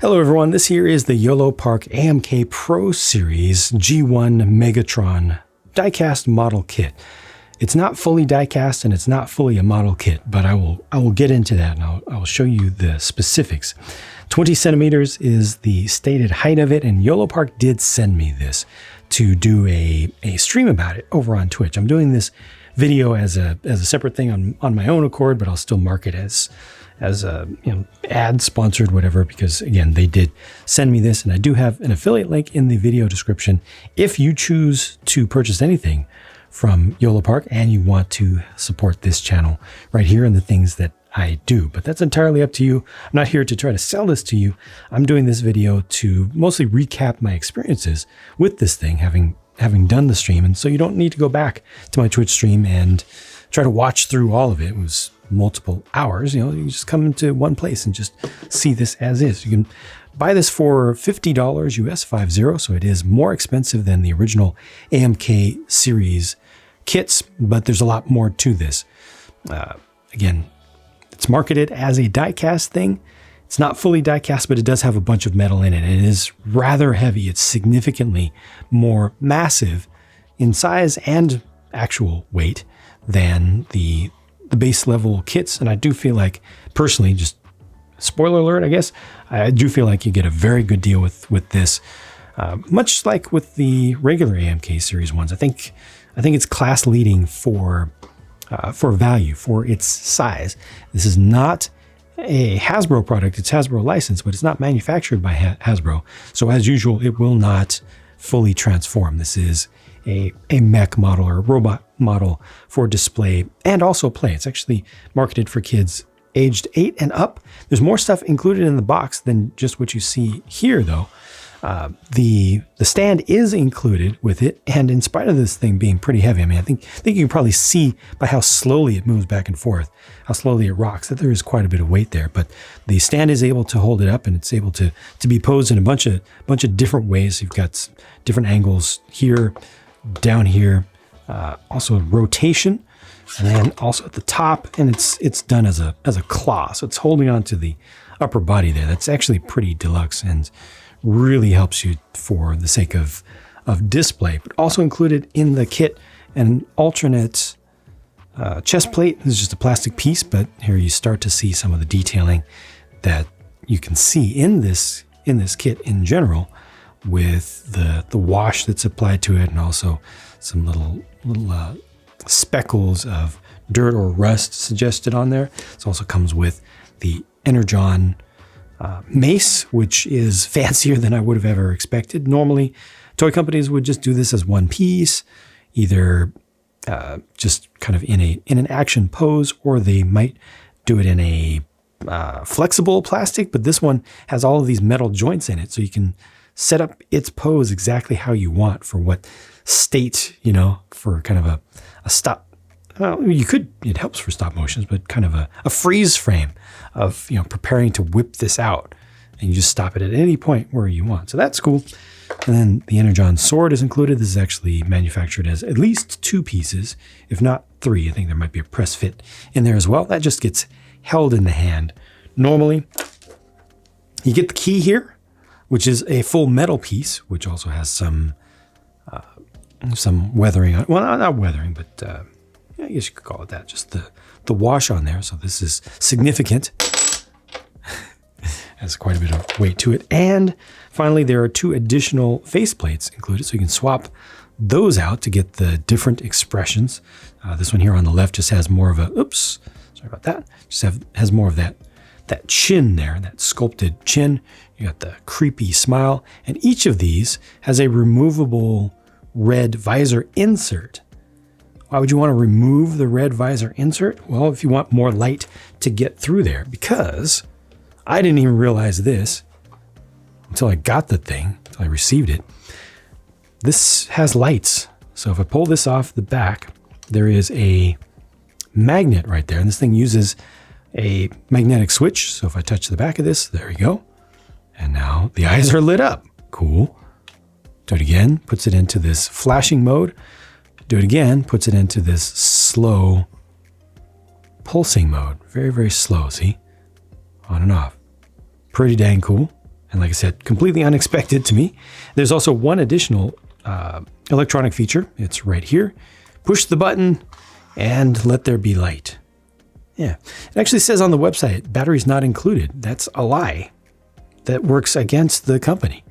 Hello everyone, this here is the Yolopark AMK Pro Series G1 Megatron diecast model kit. It's not fully diecast and it's not fully a model kit, but I will get into that and I'll show you the specifics. 20 centimeters is the stated height of it, and Yolopark did send me this to do a stream about it over on Twitch. I'm doing this video as a separate thing on my own accord, but I'll still mark it as a ad sponsored, whatever, because again, they did send me this, and I do have an affiliate link in the video description if you choose to purchase anything from Yolopark and you want to support this channel right here and the things that I do. But that's entirely up to you. I'm not here to try to sell this to you. I'm doing this video to mostly recap my experiences with this thing, having done the stream, and so you don't need to go back to my Twitch stream and try to watch through all of it. It was multiple hours. You can just come into one place and just see this as is. You can buy this for $50 US, 50, so it is more expensive than the original AMK series kits, but there's a lot more to this. Again, it's marketed as a diecast thing. It's not fully diecast, but it does have a bunch of metal in it. It is rather heavy. It's significantly more massive in size and actual weight than the base level kits. And I do feel like, personally, just spoiler alert, I guess, I do feel like you get a very good deal with this, much like with the regular AMK series ones. I think it's class leading for value, for its size. This is not a Hasbro product. It's Hasbro licensed, but it's not manufactured by Hasbro. So as usual, it will not fully transform. This is a mech model or a robot model for display and also play. It's actually marketed for kids aged 8 and up. There's more stuff included in the box than just what you see here, though. The stand is included with it, and in spite of this thing being pretty heavy, I mean, I think you can probably see by how slowly it moves back and forth, how slowly it rocks, that there is quite a bit of weight there. But the stand is able to hold it up, and it's able to be posed in a bunch of different ways. You've got different angles here, down here, also rotation, and then also at the top, and it's done as a claw, so it's holding on to the upper body there. That's actually pretty deluxe and really helps you for the sake of display. But also included in the kit an alternate chest plate. This is just a plastic piece, but here you start to see some of the detailing that you can see in this kit in general, with the wash that's applied to it, and also some little speckles of dirt or rust suggested on there. It also comes with the Energon mace, which is fancier than I would have ever expected. Normally, toy companies would just do this as one piece, either just kind of in an action pose, or they might do it in a flexible plastic. But this one has all of these metal joints in it, so you can set up its pose exactly how you want for what state, for kind of a stop. Well, it helps for stop motions, but kind of a freeze frame of, preparing to whip this out, and you just stop it at any point where you want. So that's cool. And then the Energon sword is included. This is actually manufactured as at least 2 pieces, if not 3. I think there might be a press fit in there as well. That just gets held in the hand. Normally, you get the key here, which is a full metal piece, which also has some weathering on it. Well, not weathering, but I guess you could call it that. Just the wash on there. So this is significant. Has quite a bit of weight to it. And finally, there are 2 additional face plates included, so you can swap those out to get the different expressions. This one here on the left just has more of a, sorry about that. Has more of that chin there, that sculpted chin. You got the creepy smile, and each of these has a removable red visor insert. Why would you want to remove the red visor insert? Well, if you want more light to get through there, because I didn't even realize this until I got the thing, until I received it. This has lights. So if I pull this off the back, there is a magnet right there, and this thing uses a magnetic switch. So if I touch the back of this, there you go. And now the eyes are lit up. Cool. Do it again, puts it into this flashing mode. Do it again, puts it into this slow pulsing mode. Very, very slow, see? On and off. Pretty dang cool. And like I said, completely unexpected to me. There's also one additional electronic feature. It's right here. Push the button and let there be light. Yeah, it actually says on the website, batteries not included. That's a lie. That works against the company.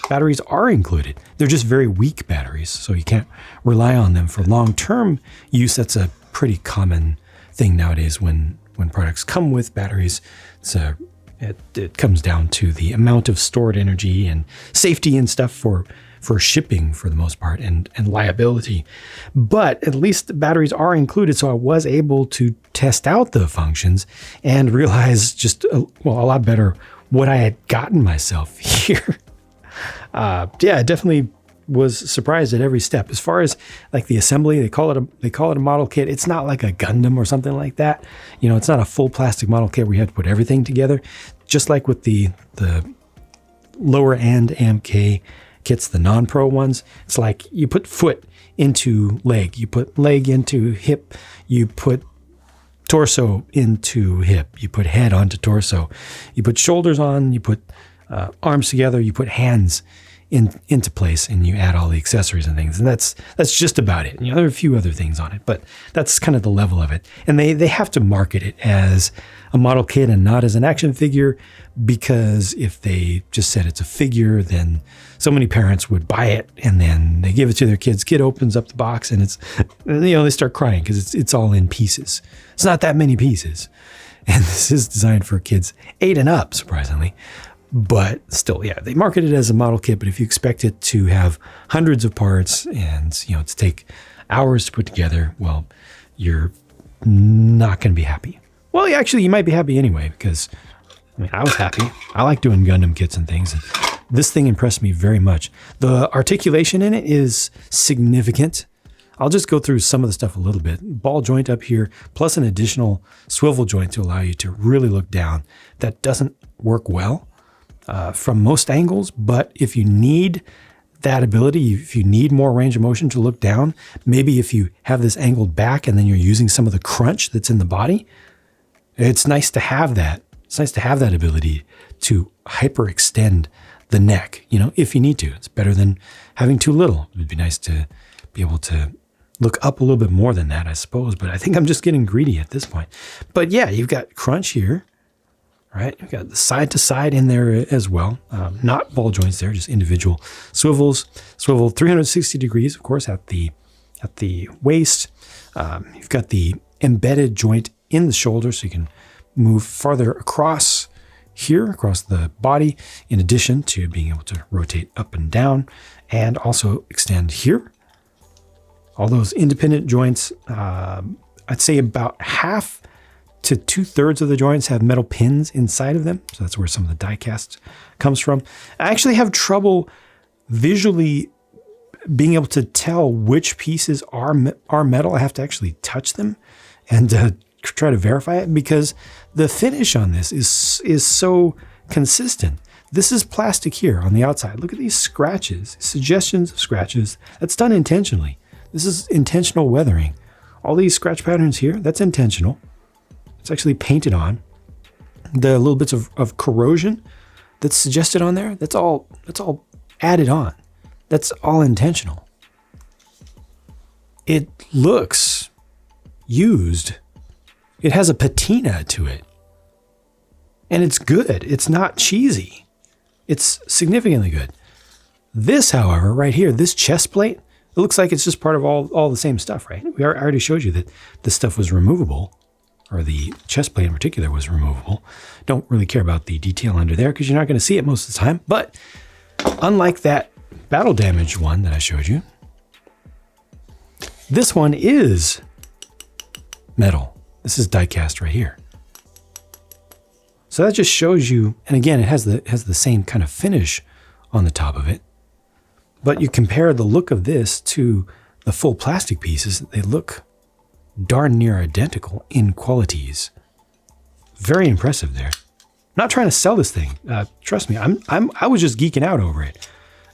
Batteries are included. They're just very weak batteries, so you can't rely on them for long-term use. That's a pretty common thing nowadays when products come with batteries. It comes down to the amount of stored energy and safety and stuff for shipping for the most part, and liability. But at least the batteries are included, so I was able to test out the functions and realize just a lot better what I had gotten myself here. Yeah, I definitely was surprised at every step. As far as like the assembly, they call it a model kit. It's not like a Gundam or something like that. You know, it's not a full plastic model kit where you have to put everything together. Just like with the lower end AMK kits, the non-pro ones, it's like you put foot into leg, you put leg into hip, you put torso into hip, you put head onto torso, you put shoulders on, you put arms together, you put hands into place, and you add all the accessories and things. And that's just about it. You know, there are a few other things on it, but that's kind of the level of it. And they have to market it as a model kit and not as an action figure, because if they just said it's a figure, then so many parents would buy it and then they give it to their kids. Kid opens up the box and it's, they start crying because it's all in pieces. It's not that many pieces. And this is designed for kids 8 and up, surprisingly. But still, yeah, they market it as a model kit, but if you expect it to have hundreds of parts and, to take hours to put together, well, you're not going to be happy. Well, actually, you might be happy anyway, because, I was happy. I like doing Gundam kits and things. And this thing impressed me very much. The articulation in it is significant. I'll just go through some of the stuff a little bit. Ball joint up here, plus an additional swivel joint to allow you to really look down. That doesn't work well from most angles, but if you need that ability, if you need more range of motion to look down, maybe if you have this angled back and then you're using some of the crunch that's in the body, it's nice to have that. It's nice to have that ability to hyperextend the neck, if you need to. It's better than having too little. It would be nice to be able to look up a little bit more than that, I suppose, but I think I'm just getting greedy at this point. But yeah, you've got crunch here. Right, you've got the side to side in there as well. Not ball joints there, just individual swivels. Swivel 360 degrees, of course, at the waist. You've got the embedded joint in the shoulder, so you can move farther across here, across the body, in addition to being able to rotate up and down, and also extend here. All those independent joints, I'd say about half to 2/3 of the joints have metal pins inside of them. So that's where some of the die-cast comes from. I actually have trouble visually being able to tell which pieces are metal. I have to actually touch them and try to verify it, because the finish on this is so consistent. This is plastic here on the outside. Look at these scratches, suggestions of scratches. That's done intentionally. This is intentional weathering. All these scratch patterns here, that's intentional. It's actually painted on. The little bits of corrosion that's suggested on there, that's all added on. That's all intentional. It looks used. It has a patina to it. And it's good. It's not cheesy. It's significantly good. This, however, right here, this chest plate, it looks like it's just part of all the same stuff, right? I already showed you that this stuff was removable. Or the chest plate in particular was removable. Don't really care about the detail under there because you're not going to see it most of the time. But unlike that battle damage one that I showed you, this one is metal. This is die cast right here. So that just shows you, and again, it has the same kind of finish on the top of it. But you compare the look of this to the full plastic pieces, they look darn near identical in qualities. Very impressive there. Not trying to sell this thing. Trust me, I was just geeking out over it.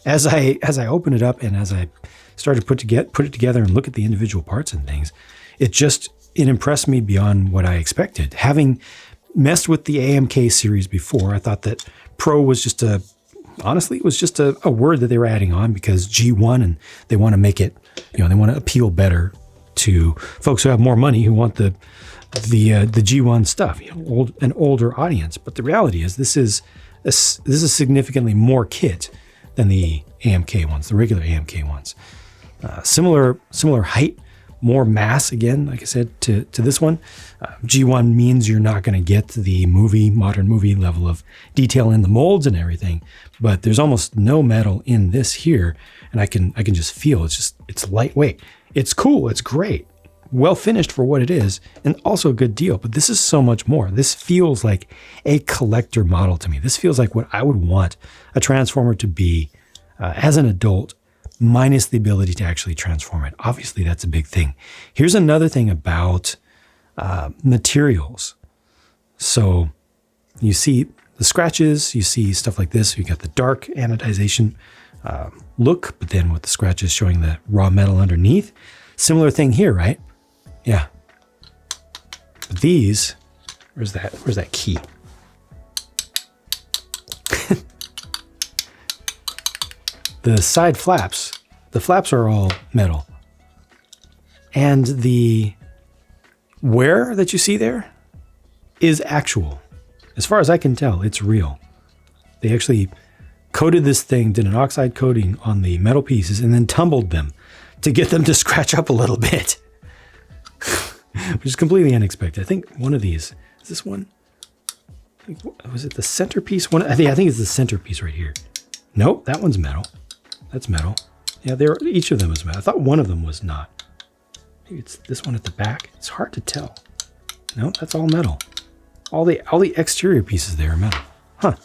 As I opened it up and as I started to put it together and look at the individual parts and things, it impressed me beyond what I expected. Having messed with the AMK series before, I thought that Pro was just a honestly, it was just a word that they were adding on because G1, and they want to make it, they want to appeal better to folks who have more money, who want the G1 stuff, an older audience. But the reality is this is significantly more kit than the AMK ones, the regular AMK ones. Similar height, more mass, again, like I said, to this one. G1 means you're not going to get the modern movie level of detail in the molds and everything, but there's almost no metal in this here, and I can just feel it's lightweight. It's cool, it's great, well finished for what it is, and also a good deal. But this is so much more. This feels like a collector model to me. This feels like what I would want a Transformer to be as an adult, minus the ability to actually transform it. Obviously, that's a big thing. Here's another thing about materials. So you see the scratches, you see stuff like this. You got the dark anodization look, but then with the scratches showing the raw metal underneath. Similar thing here, right? Yeah. But these, where's that key? The side flaps, the flaps are all metal. And the wear that you see there is actual. As far as I can tell, it's real. They actually coated this thing, did an oxide coating on the metal pieces, and then tumbled them to get them to scratch up a little bit. Which is completely unexpected. I think one of these, is this one? Was it the centerpiece? I think it's the centerpiece right here. Nope, that one's metal. That's metal. Yeah, each of them is metal. I thought one of them was not. Maybe it's this one at the back. It's hard to tell. No, that's all metal. All the exterior pieces there are metal. Huh.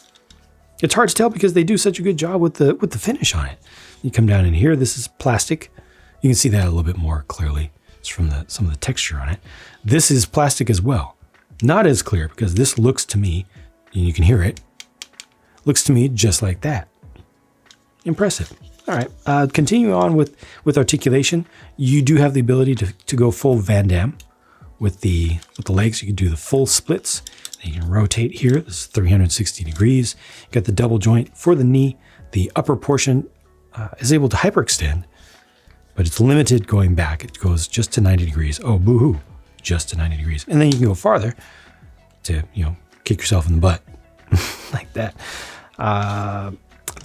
It's hard to tell because they do such a good job with the finish on it. You come down in here, this is plastic. You can see that a little bit more clearly. It's from some of the texture on it. This is plastic as well. Not as clear because this looks to me, and you can hear it, looks to me just like that. Impressive. All right, continue on with articulation. You do have the ability to go full Van Damme with the legs. You can do the full splits. Then you can rotate here. This is 360 degrees. You got the double joint for the knee. The upper portion is able to hyperextend, but it's limited going back. It goes just to 90 degrees. Oh, boo-hoo, just to 90 degrees. And then you can go farther to, kick yourself in the butt like that.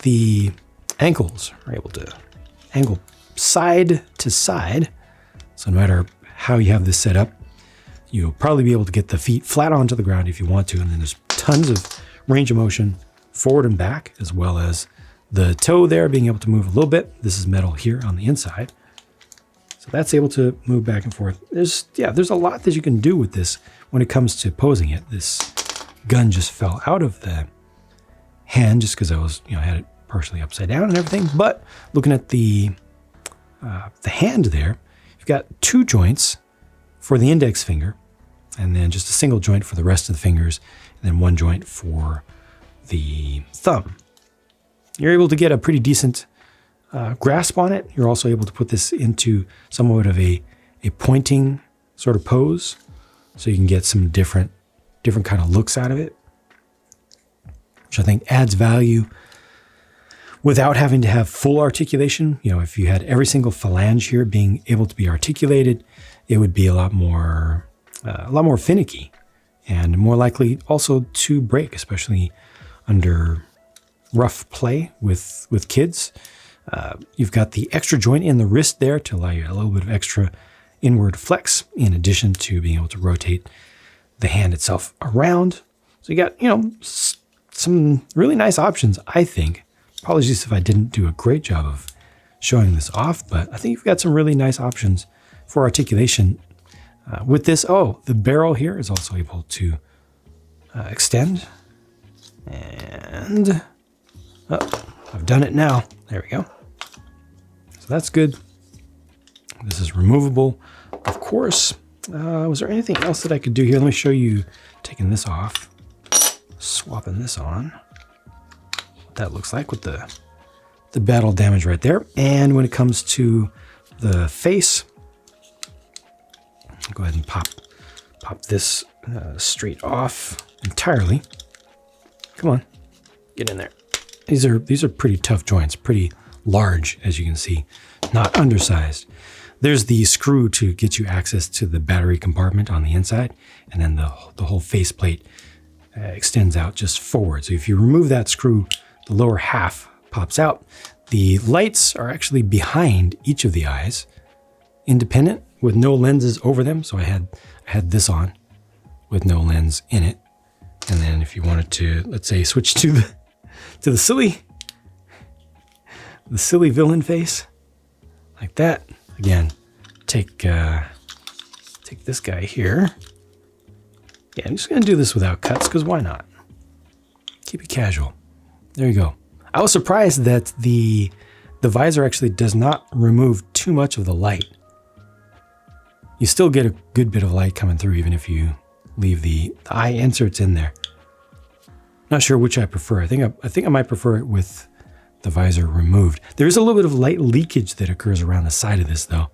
The ankles are able to angle side to side. So no matter how you have this set up, you'll probably be able to get the feet flat onto the ground if you want to. And then there's tons of range of motion forward and back, as well as the toe there being able to move a little bit. This is metal here on the inside. So that's able to move back and forth. There's a lot that you can do with this when it comes to posing it. This gun just fell out of the hand just because I was, had it partially upside down and everything. But looking at the hand there, you've got two joints for the index finger, and then just a single joint for the rest of the fingers, and then one joint for the thumb. You're able to get a pretty decent grasp on it. You're also able to put this into somewhat of a pointing sort of pose, so you can get some different kind of looks out of it, which I think adds value without having to have full articulation. If you had every single phalange here being able to be articulated, it would be a lot more finicky and more likely also to break, especially under rough play with kids. You've got the extra joint in the wrist there to allow you a little bit of extra inward flex, in addition to being able to rotate the hand itself around. So you got, some really nice options, I think. Apologies if I didn't do a great job of showing this off, but I think you've got some really nice options for articulation with this. Oh, the barrel here is also able to extend. And I've done it now. There we go. So that's good. This is removable, of course. Was there anything else that I could do here? Let me show you taking this off, swapping this on. What that looks like with the battle damage right there. And when it comes to the face, I'll go ahead and pop this straight off entirely. Come on, get in there. These are pretty tough joints, pretty large, as you can see, not undersized. There's the screw to get you access to the battery compartment on the inside, and then the whole faceplate extends out just forward. So if you remove that screw, the lower half pops out. The lights are actually behind each of the eyes, independent with no lenses over them. So I had this on with no lens in it. And then if you wanted to, let's say, switch to the silly villain face, like that. Again, take this guy here. Yeah, I'm just gonna do this without cuts, because why not? Keep it casual. There you go. I was surprised that the visor actually does not remove too much of the light. You still get a good bit of light coming through, even if you leave the eye inserts in there. Not sure which I prefer. I think I might prefer it with the visor removed. There is a little bit of light leakage that occurs around the side of this, though.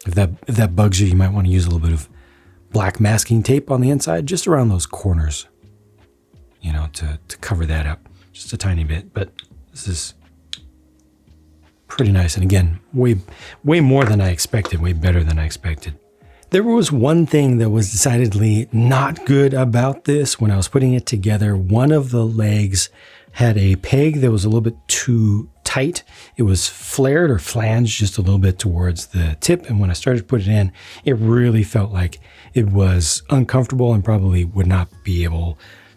If that bugs you, you might want to use a little bit of black masking tape on the inside, just around those corners, you know, to cover that up just a tiny bit. But this is pretty nice. And again, way more than I expected, way better than I expected. There was one thing that was decidedly not good about this when I was putting it together. One of the legs had a peg that was a little bit too tight. It was flared or flanged just a little bit towards the tip. And when I started to put it in, it really felt like it was uncomfortable and probably would not be able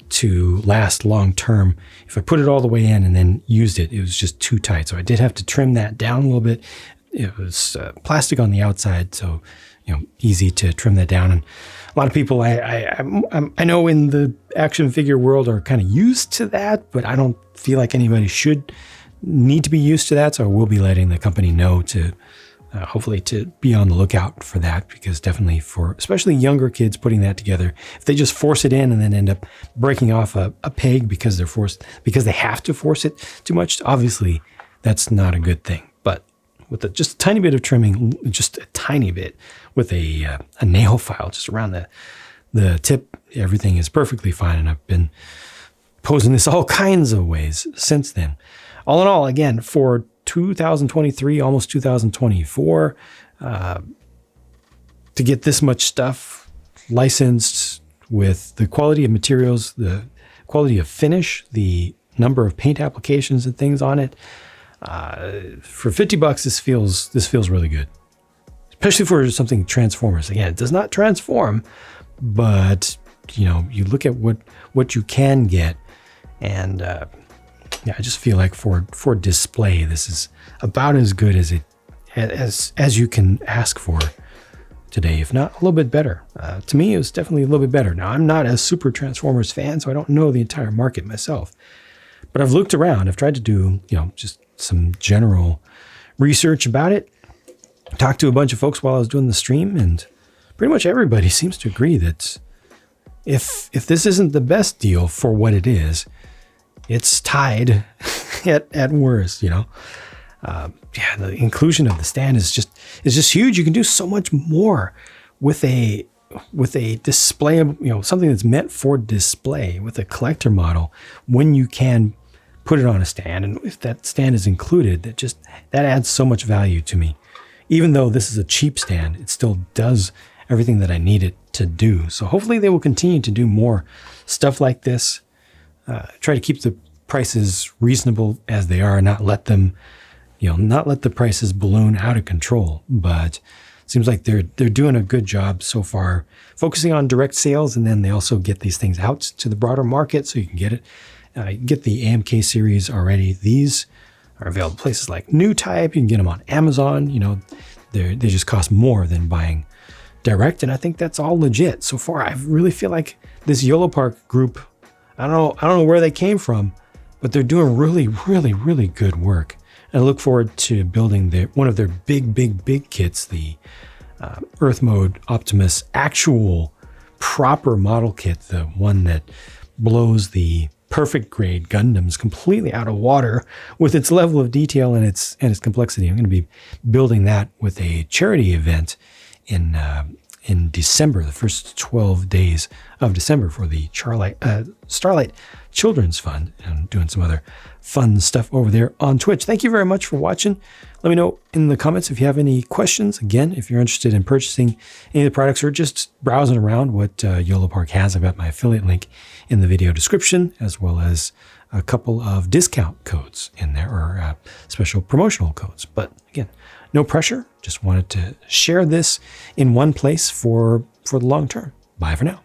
to last long term. If I put it all the way in and then used it, it was just too tight. So I did have to trim that down a little bit. It was plastic on the outside, so easy to trim that down. And a lot of people I know in the action figure world are kind of used to that, but I don't feel like anybody should need to be used to that. So I will be letting the company know to hopefully to be on the lookout for that, because definitely for especially younger kids putting that together, if they just force it in and then end up breaking off a peg because they have to force it too much, obviously that's not a good thing. But with just a tiny bit of trimming, just a tiny bit with a nail file just around the tip, everything is perfectly fine. And I've been posing this all kinds of ways since then. All in all, again, for 2023, almost 2024, to get this much stuff licensed with the quality of materials, the quality of finish, the number of paint applications and things on it, for $50, this feels really good, especially for something Transformers. Again, it does not transform, but you look at what you can get, and I just feel like for display, this is about as good as you can ask for today, if not a little bit better. To me, it was definitely a little bit better. Now, I'm not a super Transformers fan, so I don't know the entire market myself, but I've looked around. I've tried to do just some general research about it. Talked to a bunch of folks while I was doing the stream, and pretty much everybody seems to agree that if this isn't the best deal for what it is, it's tied at worst. The inclusion of the stand is just huge. You can do so much more with a display, something that's meant for display with a collector model, when you can put it on a stand. And if that stand is included, that adds so much value to me. Even though this is a cheap stand, it still does everything that I need it to do. So hopefully they will continue to do more stuff like this. Try to keep the prices reasonable as they are, not let them, not let the prices balloon out of control. But it seems like they're doing a good job so far, focusing on direct sales, and then they also get these things out to the broader market, so you can get it. You can get the AMK series already. These are available places like New Type. You can get them on Amazon. They just cost more than buying direct, and I think that's all legit so far. I really feel like this Yolopark group, I don't know where they came from, but they're doing really, really, really good work. And I look forward to building one of their big kits, the Earth Mode Optimus actual proper model kit, the one that blows the perfect grade Gundams completely out of water with its level of detail and its complexity. I'm going to be building that with a charity event in in December, the first 12 days of December for the Starlight Children's Fund, and doing some other fun stuff over there on Twitch. Thank you very much for watching. Let me know in the comments if you have any questions. Again, if you're interested in purchasing any of the products or just browsing around what Yolopark has, I've got my affiliate link in the video description, as well as a couple of discount codes in there, or special promotional codes. But again, no pressure. Just wanted to share this in one place for the long term. Bye for now.